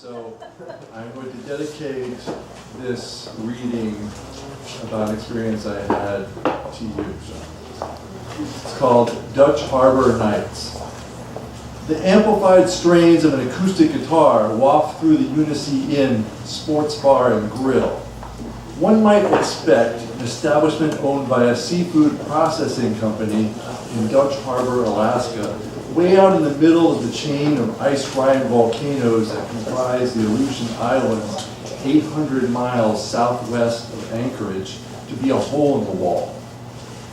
So I'm going to dedicate this reading about an experience I had to you. It's called Dutch Harbor Nights. The amplified strains of an acoustic guitar waft through the Unicy Inn sports bar and grill. One might expect an establishment owned by a seafood processing company in Dutch Harbor, Alaska, way out in the middle of the chain of ice-rind volcanoes that comprise the Aleutian Islands, 800 miles southwest of Anchorage, to be a hole in the wall.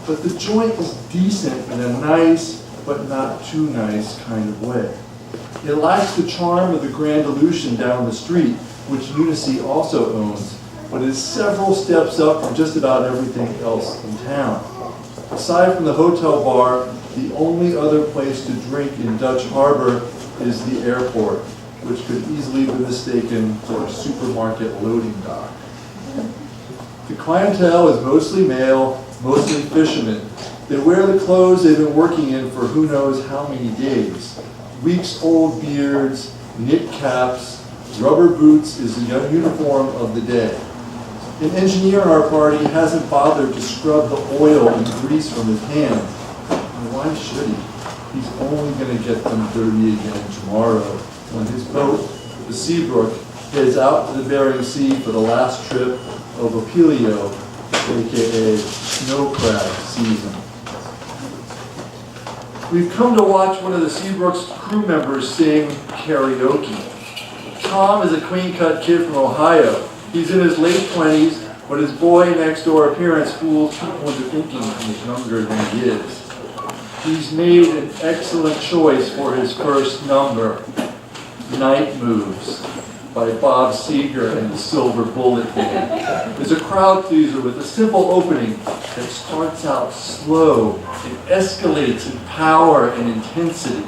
But the joint is decent in a nice, but not too nice kind of way. It lacks the charm of the Grand Aleutian down the street, which Unicy also owns, but is several steps up from just about everything else in town. Aside from the hotel bar, the only other place to drink in Dutch Harbor is the airport, which could easily be mistaken for a supermarket loading dock. The clientele is mostly male, mostly fishermen. They wear the clothes they've been working in for who knows how many days. Weeks-old beards, knit caps, rubber boots is the uniform of the day. An engineer in our party hasn't bothered to scrub the oil and grease from his hands. And why should he? He's only going to get them dirty again tomorrow when his boat, the Seabrook, heads out to the Bering Sea for the last trip of Apelio, aka snow crab season. We've come to watch one of the Seabrook's crew members sing karaoke. Tom is a clean-cut kid from Ohio. He's in his late 20s, but his boy next door appearance fools people into thinking he's younger than he is. He's made an excellent choice for his first number, Night Moves, by Bob Seger and the Silver Bullet Band. It's a crowd pleaser with a simple opening that starts out slow and escalates in power and intensity.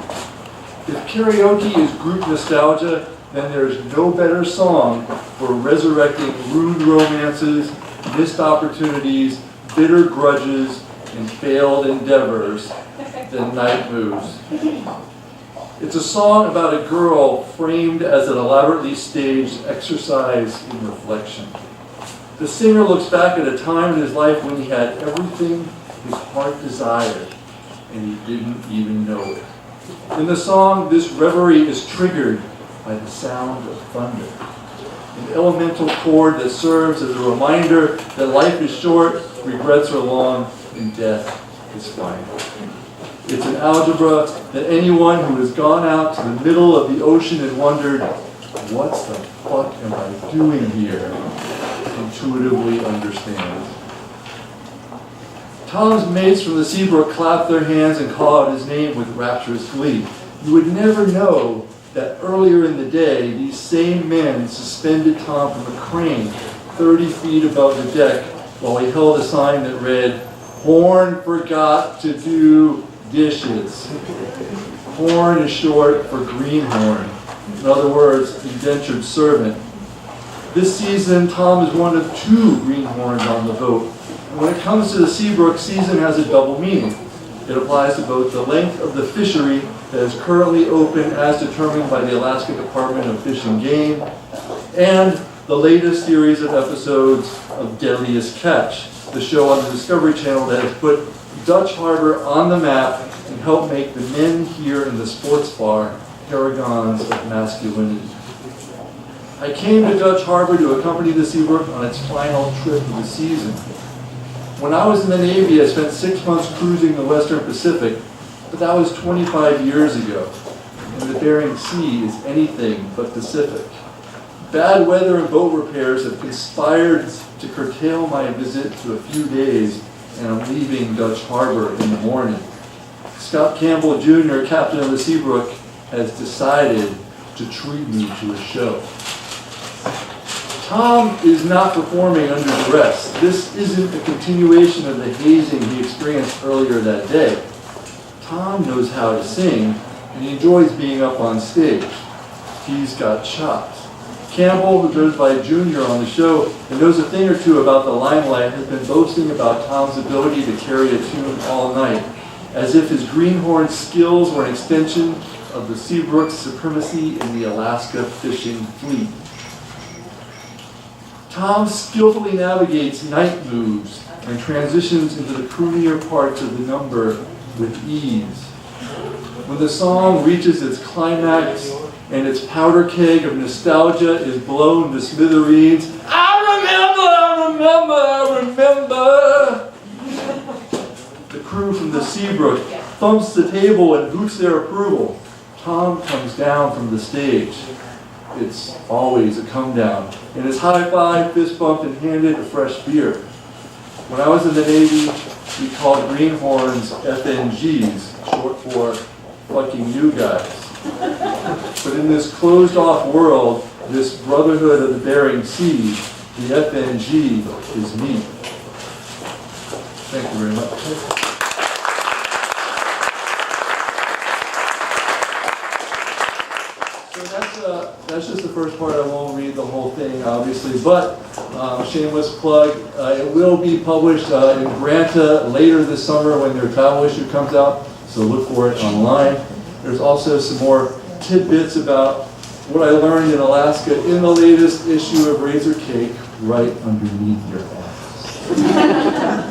If karaoke is group nostalgia, then there's no better song for resurrecting ruined romances, missed opportunities, bitter grudges, and failed endeavors than Night Moves. It's a song about a girl framed as an elaborately staged exercise in reflection. The singer looks back at a time in his life when he had everything his heart desired, and he didn't even know it. In the song, this reverie is triggered by the sound of thunder, an elemental chord that serves as a reminder that life is short, regrets are long, and death is final. It's an algebra that anyone who has gone out to the middle of the ocean and wondered, what the fuck am I doing here, intuitively understands. Tom's mates from the Seabrook clap their hands and call out his name with rapturous glee. You would never know that earlier in the day, these same men suspended Tom from a crane 30 feet above the deck while he held a sign that read, "Horn forgot to do dishes." Horn is short for greenhorn. In other words, indentured servant. This season, Tom is one of two greenhorns on the boat. And when it comes to the Seabrook, season has a double meaning. It applies to both the length of the fishery that is currently open as determined by the Alaska Department of Fish and Game, and the latest series of episodes of Deadliest Catch, the show on the Discovery Channel that has put Dutch Harbor on the map and helped make the men here in the sports bar paragons of masculinity. I came to Dutch Harbor to accompany the Seabrook on its final trip of the season. When I was in the Navy, I spent 6 months cruising the Western Pacific, but that was 25 years ago, and the Bering Sea is anything but Pacific. Bad weather and boat repairs have conspired to curtail my visit to a few days, and I'm leaving Dutch Harbor in the morning. Scott Campbell Jr., captain of the Seabrook, has decided to treat me to a show. Tom is not performing under duress. This isn't a continuation of the hazing he experienced earlier that day. Tom knows how to sing, and he enjoys being up on stage. He's got chops. Campbell, who goes by Junior on the show and knows a thing or two about the limelight, has been boasting about Tom's ability to carry a tune all night, as if his greenhorn skills were an extension of the Seabrook's supremacy in the Alaska fishing fleet. Tom skillfully navigates night moves and transitions into the croonier parts of the number with ease. When the song reaches its climax and its powder keg of nostalgia is blown to smithereens, I remember. The crew from the Seabrook thumps the table and hoots their approval. Tom comes down from the stage. It's always a come down, and is high-fived, fist bumped, and handed a fresh beer. When I was in the Navy, we called greenhorns FNGs, short for fucking new guys. But in this closed-off world, this brotherhood of the Bering Sea, the FNG is me. Thank you very much. So that's just the first part. I won't read the whole thing, obviously, but shameless plug, it will be published in Granta later this summer when their travel issue comes out, so look for it online. There's also some more tidbits about what I learned in Alaska in the latest issue of Razorcake right underneath your ass.